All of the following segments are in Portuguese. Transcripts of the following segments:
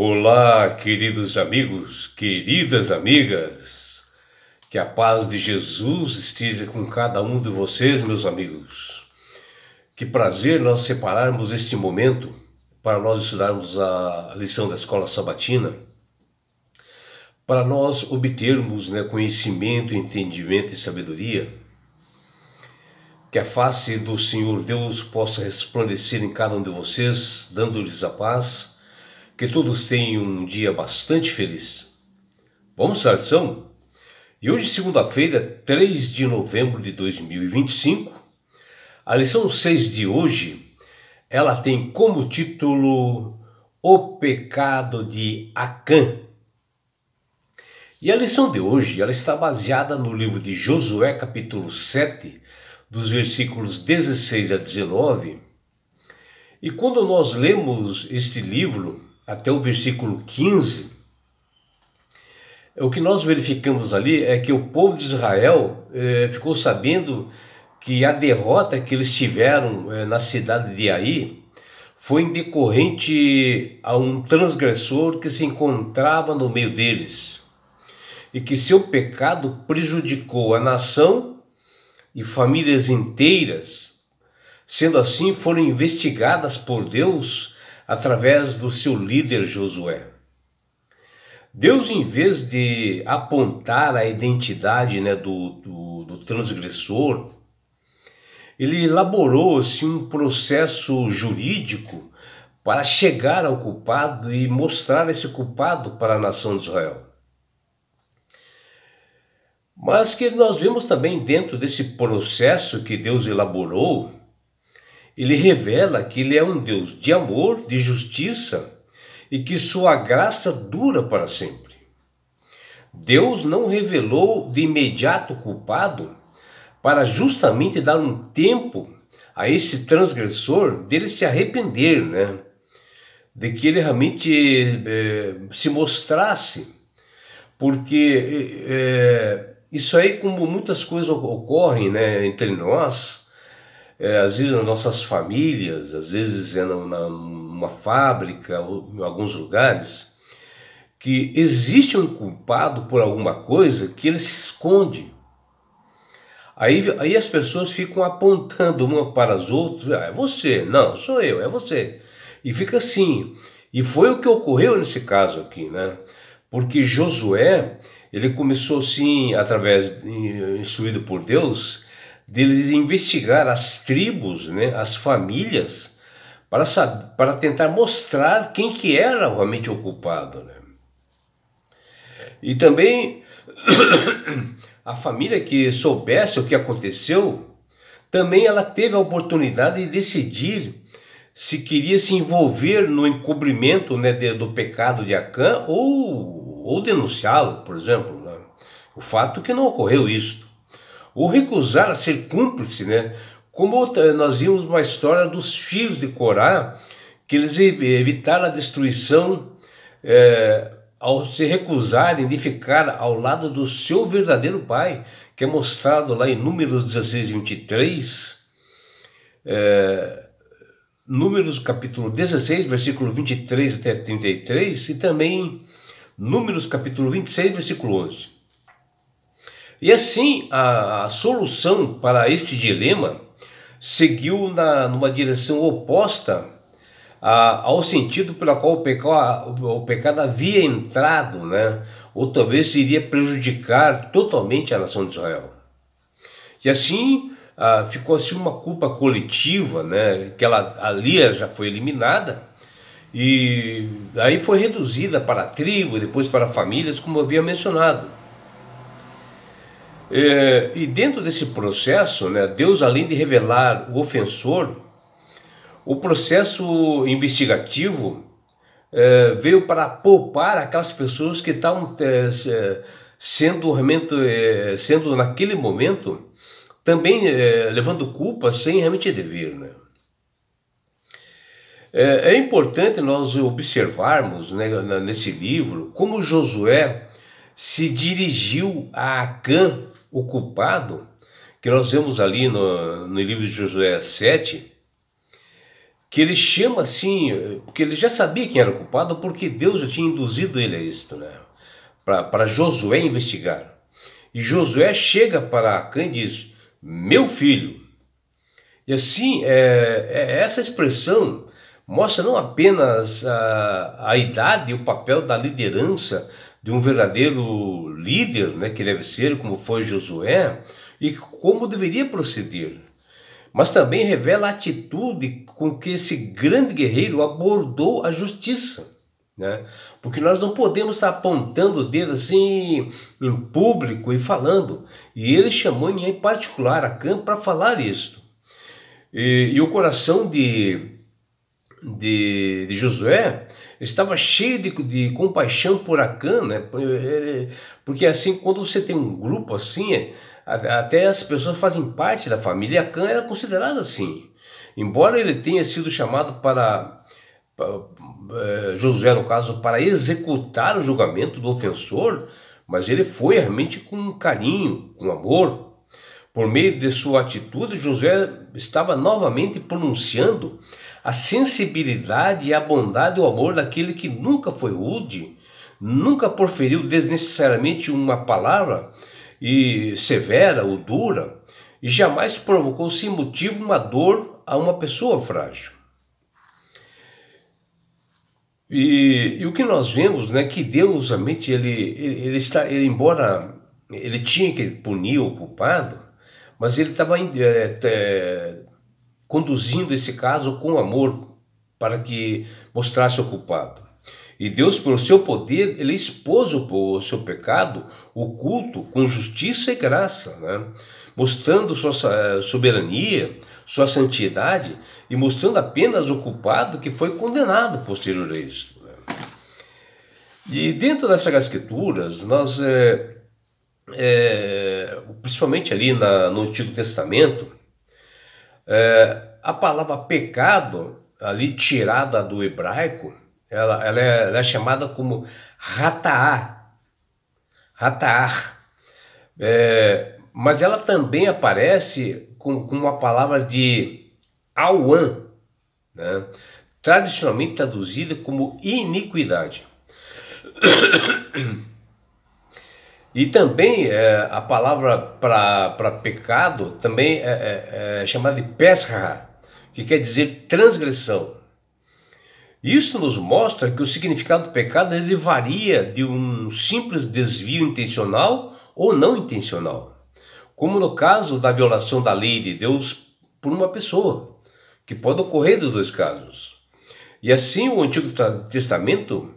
Olá, queridos amigos, queridas amigas, que a paz de Jesus esteja com cada um de vocês, meus amigos. Que prazer nós separarmos este momento para nós estudarmos a lição da escola sabatina, para nós obtermos conhecimento, entendimento e sabedoria. Que a face do Senhor Deus possa resplandecer em cada um de vocês, dando-lhes a paz. Que todos tenham um dia bastante feliz. Vamos à lição? E hoje, segunda-feira, 3 de novembro de 2025, a lição 6 de hoje, ela tem como título O Pecado de Acã. E a lição de hoje, ela está baseada no livro de Josué, capítulo 7, dos versículos 16 a 19. E quando nós lemos este livro, até o versículo 15, o que nós verificamos ali é que o povo de Israel ficou sabendo que a derrota que eles tiveram na cidade de Ai foi em decorrente a um transgressor que se encontrava no meio deles e que seu pecado prejudicou a nação e famílias inteiras. Sendo assim, foram investigadas por Deus através do seu líder Josué. Deus, em vez de apontar a identidade do transgressor, ele elaborou assim, um processo jurídico para chegar ao culpado e mostrar esse culpado para a nação de Israel. Mas que nós vemos também dentro desse processo que Deus elaborou, ele revela que ele é um Deus de amor, de justiça e que sua graça dura para sempre. Deus não revelou de imediato o culpado para justamente dar um tempo a esse transgressor dele se arrepender, de que ele realmente se mostrasse, porque isso aí, como muitas coisas ocorrem entre nós, às vezes nas nossas famílias, às vezes numa fábrica ou em alguns lugares, que existe um culpado por alguma coisa que ele se esconde. Aí as pessoas ficam apontando uma para as outras, é você, não, sou eu, é você. E fica assim. E foi o que ocorreu nesse caso aqui, Porque Josué, ele começou assim, instruído por Deus, deles investigar as tribos, as famílias, para tentar mostrar quem que era realmente o culpado. E também a família que soubesse o que aconteceu, também ela teve a oportunidade de decidir se queria se envolver no encobrimento do pecado de Acã ou denunciá-lo, por exemplo. O fato é que não ocorreu isso. Ou recusar a ser cúmplice, como nós vimos uma história dos filhos de Corá, que eles evitaram a destruição ao se recusarem de ficar ao lado do seu verdadeiro pai, que é mostrado lá em Números 16, 23, Números capítulo 16, versículo 23 até 33, e também Números capítulo 26, versículo 11. E assim, a solução para este dilema seguiu numa direção oposta ao sentido pelo qual o pecado havia entrado, ou talvez iria prejudicar totalmente a nação de Israel. E assim, ficou assim uma culpa coletiva, que ela ali já foi eliminada, e aí foi reduzida para a tribo, depois para famílias, como eu havia mencionado. E dentro desse processo, Deus, além de revelar o ofensor, o processo investigativo veio para poupar aquelas pessoas que estavam sendo naquele momento também levando culpa sem realmente dever. É importante nós observarmos nesse livro como Josué se dirigiu a Acã, o culpado, que nós vemos ali no livro de Josué 7, que ele chama assim, porque ele já sabia quem era o culpado, porque Deus já tinha induzido ele a isso, né? Para Josué investigar. E Josué chega para Acã e diz: meu filho. E assim, essa expressão mostra não apenas a idade e o papel da liderança de um verdadeiro líder, né, que deve ser, como foi Josué, e como deveria proceder, mas também revela a atitude com que esse grande guerreiro abordou a justiça, né? Porque nós não podemos estar apontando o dedo assim em público e falando. E ele chamou em particular Acã para falar isso. E o coração de Josué estava cheio de compaixão por Acã, né? Porque assim, quando você tem um grupo assim, até as pessoas fazem parte da família. Acã era considerado assim. Embora ele tenha sido chamado Josué, no caso, para executar o julgamento do ofensor, mas ele foi realmente com carinho, com amor. Por meio de sua atitude, Josué estava novamente pronunciando a sensibilidade e a bondade e o amor daquele que nunca foi rude, nunca proferiu desnecessariamente uma palavra severa ou dura, e jamais provocou sem motivo uma dor a uma pessoa frágil. E o que nós vemos, né, que Deus realmente embora ele tinha que punir o culpado, mas ele estava conduzindo esse caso com amor para que mostrasse o culpado. E Deus, pelo seu poder, ele expôs o seu pecado oculto com justiça e graça, né? Mostrando sua soberania, sua santidade e mostrando apenas o culpado que foi condenado posterior a isso, né? E dentro dessas escrituras, nós, principalmente ali no Antigo Testamento, a palavra pecado, ali tirada do hebraico, ela é chamada como rata'ah, mas ela também aparece com uma palavra de auan, né? Tradicionalmente traduzida como iniquidade. E também a palavra para pecado também é chamada de pesra, que quer dizer transgressão. Isso nos mostra que o significado do pecado ele varia de um simples desvio intencional ou não intencional, como no caso da violação da lei de Deus por uma pessoa, que pode ocorrer dos dois casos. E assim o Antigo Testamento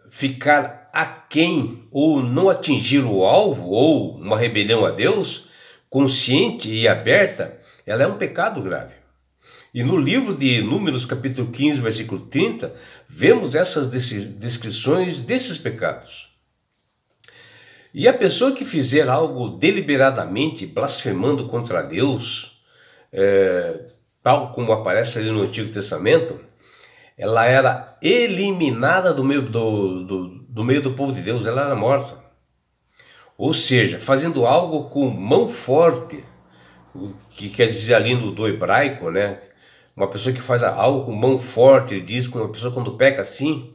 ficar aquém ou não atingir o alvo ou uma rebelião a Deus, consciente e aberta, ela é um pecado grave. E no livro de Números, capítulo 15, versículo 30, vemos essas descrições desses pecados. E a pessoa que fizer algo deliberadamente, blasfemando contra Deus, tal como aparece ali no Antigo Testamento, ela era eliminada do meio do povo de Deus, ela era morta. Ou seja, fazendo algo com mão forte, que quer dizer ali do hebraico, né? Uma pessoa que faz algo com mão forte, diz que uma pessoa quando peca assim,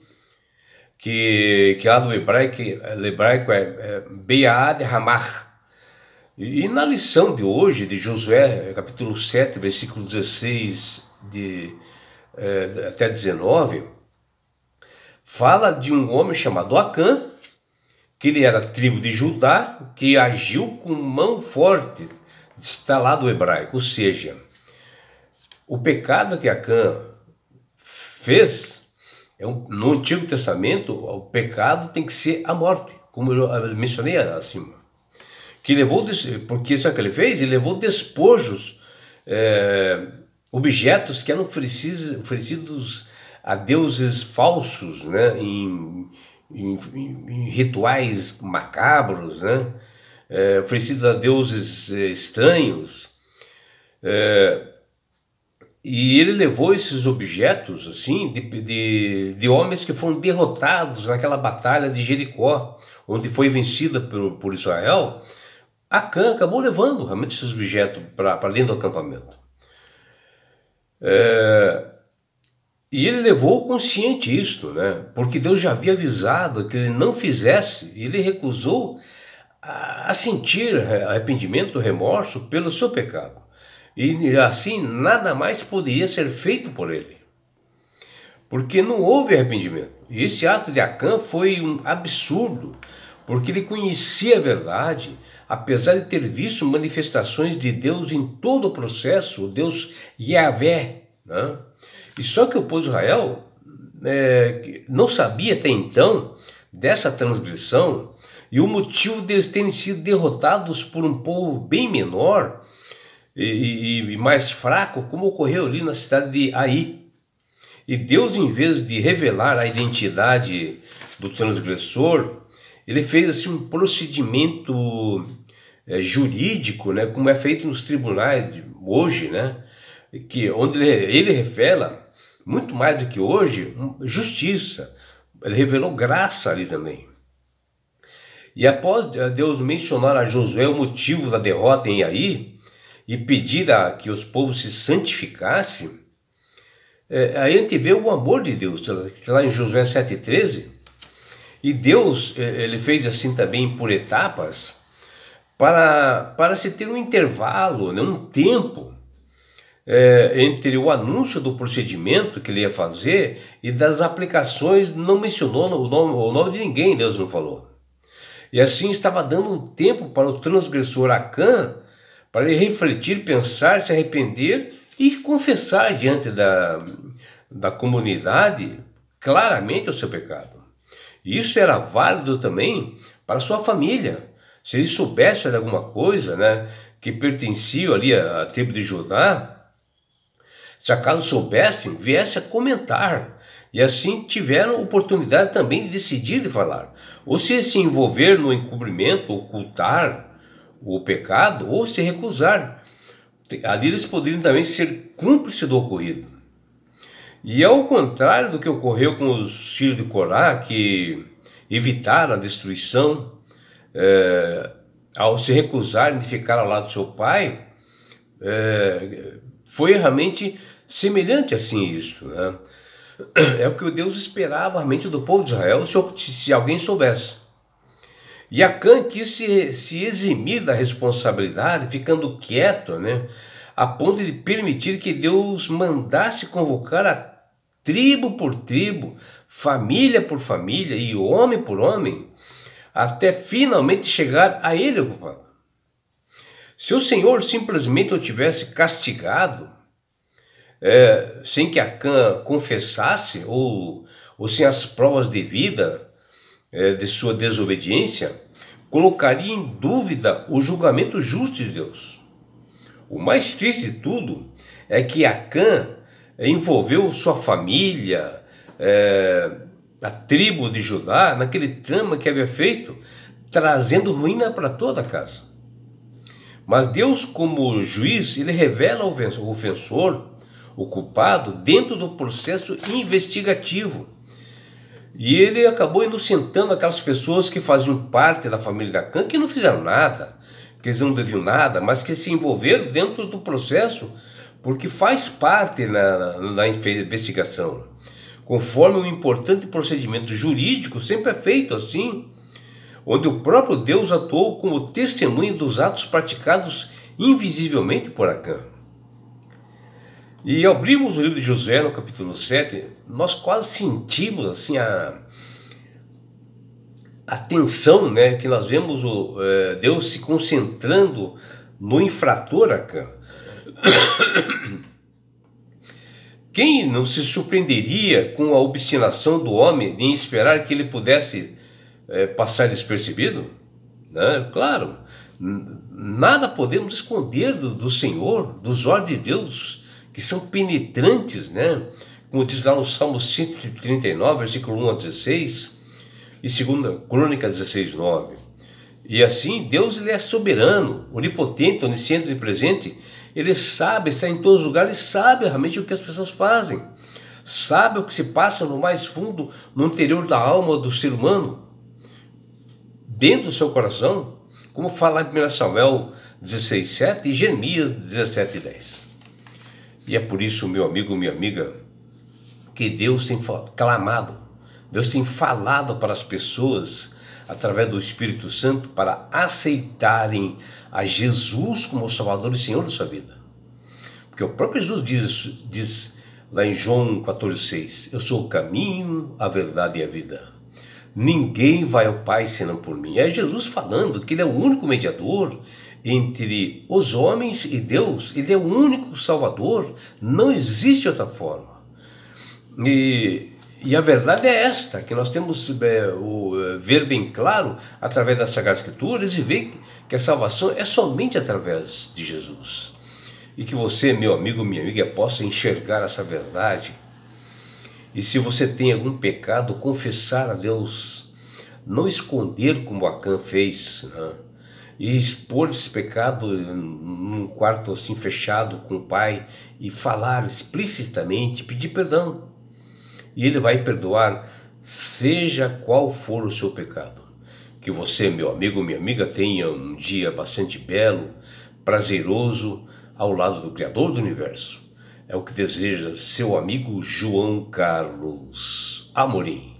que lá do hebraico é Be'ad Hamach. E na lição de hoje, de Josué, capítulo 7, versículo 16 até 19, fala de um homem chamado Acã, que ele era tribo de Judá, que agiu com mão forte, está lá do hebraico, ou seja, o pecado que Acã fez, no Antigo Testamento, o pecado tem que ser a morte, como eu mencionei acima. Porque sabe o que ele fez? Ele levou despojos, objetos que eram oferecidos a deuses falsos, né? Em rituais macabros, né? Oferecidos a deuses estranhos. E ele levou esses objetos assim de homens que foram derrotados naquela batalha de Jericó, onde foi vencida por Israel. Acã acabou levando realmente esses objetos para dentro do acampamento. E ele levou consciente isto, né? Porque Deus já havia avisado que ele não fizesse, e ele recusou a sentir arrependimento, remorso pelo seu pecado. E assim nada mais poderia ser feito por ele, porque não houve arrependimento. E esse ato de Acã foi um absurdo, porque ele conhecia a verdade, apesar de ter visto manifestações de Deus em todo o processo, o Deus Yahvé, né? E só que o povo de Israel não sabia até então dessa transgressão e o motivo deles terem sido derrotados por um povo bem menor e mais fraco, como ocorreu ali na cidade de Ai. E Deus, em vez de revelar a identidade do transgressor, ele fez assim um procedimento jurídico, né, como é feito nos tribunais de hoje, né, onde ele revela, muito mais do que hoje, justiça. Ele revelou graça ali também. E após Deus mencionar a Josué o motivo da derrota em Ai e pedir que os povos se santificassem, aí a gente vê o amor de Deus, lá em Josué 7,13. E Deus, ele fez assim também por etapas, para se ter um intervalo, né, um tempo, entre o anúncio do procedimento que ele ia fazer e das aplicações. Não mencionou o nome de ninguém, Deus não falou. E assim estava dando um tempo para o transgressor Acã, para ele refletir, pensar, se arrepender e confessar diante da comunidade claramente o seu pecado. E isso era válido também para sua família. Se ele soubesse de alguma coisa, né, que pertencia ali à tribo de Judá, se acaso soubessem, viesse a comentar. E assim tiveram oportunidade também de decidir de falar. Ou se envolver no encobrimento, ocultar o pecado, ou se recusar. Ali eles poderiam também ser cúmplices do ocorrido. E ao contrário do que ocorreu com os filhos de Corá, que evitaram a destruição, ao se recusarem de ficar ao lado do seu pai, foi realmente semelhante assim isso, né? É o que Deus esperava realmente do povo de Israel, se alguém soubesse. E Acã quis se eximir da responsabilidade, ficando quieto, né, a ponto de permitir que Deus mandasse convocar a tribo por tribo, família por família e homem por homem, até finalmente chegar a ele o culpado. Se o Senhor simplesmente o tivesse castigado, sem que Acã confessasse, ou sem as provas devidas de sua desobediência, colocaria em dúvida o julgamento justo de Deus. O mais triste de tudo é que Acã envolveu sua família, a tribo de Judá, naquele trama que havia feito, trazendo ruína para toda a casa. Mas Deus, como juiz, ele revela o ofensor, o culpado, dentro do processo investigativo. E ele acabou inocentando aquelas pessoas que faziam parte da família de Acã, que não fizeram nada, que eles não deviam nada, mas que se envolveram dentro do processo, porque faz parte na investigação. Conforme um importante procedimento jurídico, sempre é feito assim, onde o próprio Deus atuou como testemunha dos atos praticados invisivelmente por Acã. E ao abrirmos o livro de Josué, no capítulo 7, nós quase sentimos assim a tensão, né, que nós vemos Deus se concentrando no infrator Acã. Quem não se surpreenderia com a obstinação do homem em esperar que ele pudesse passar despercebido? Né? Claro, nada podemos esconder do Senhor, dos olhos de Deus, que são penetrantes, né? Como diz lá no Salmo 139, versículo 1 a 16, e 2 Crônicas 16, 9. E assim, Deus, ele é soberano, onipotente, onisciente e presente. Ele sabe, está em todos os lugares, sabe realmente o que as pessoas fazem, sabe o que se passa no mais fundo, no interior da alma do ser humano, dentro do seu coração, como fala em 1 Samuel 16, 7 e Jeremias 17, 10. E é por isso, meu amigo, minha amiga, que Deus tem clamado, Deus tem falado para as pessoas através do Espírito Santo para aceitarem a Jesus como Salvador e Senhor da sua vida. Porque o próprio Jesus diz lá em João 14,6, eu sou o caminho, a verdade e a vida. Ninguém vai ao Pai senão por mim. É Jesus falando que Ele é o único mediador entre os homens e Deus. Ele é o único Salvador. Não existe outra forma. E a verdade é esta, que nós temos ver bem claro através das Sagradas Escrituras e ver que a salvação é somente através de Jesus. E que você, meu amigo, minha amiga, possa enxergar essa verdade. E se você tem algum pecado, confessar a Deus, não esconder como Acã fez, né? E expor esse pecado num quarto assim fechado com o Pai e falar explicitamente, pedir perdão. E Ele vai perdoar, seja qual for o seu pecado. Que você, meu amigo, minha amiga, tenha um dia bastante belo, prazeroso, ao lado do Criador do Universo. É o que deseja seu amigo João Carlos Amorim.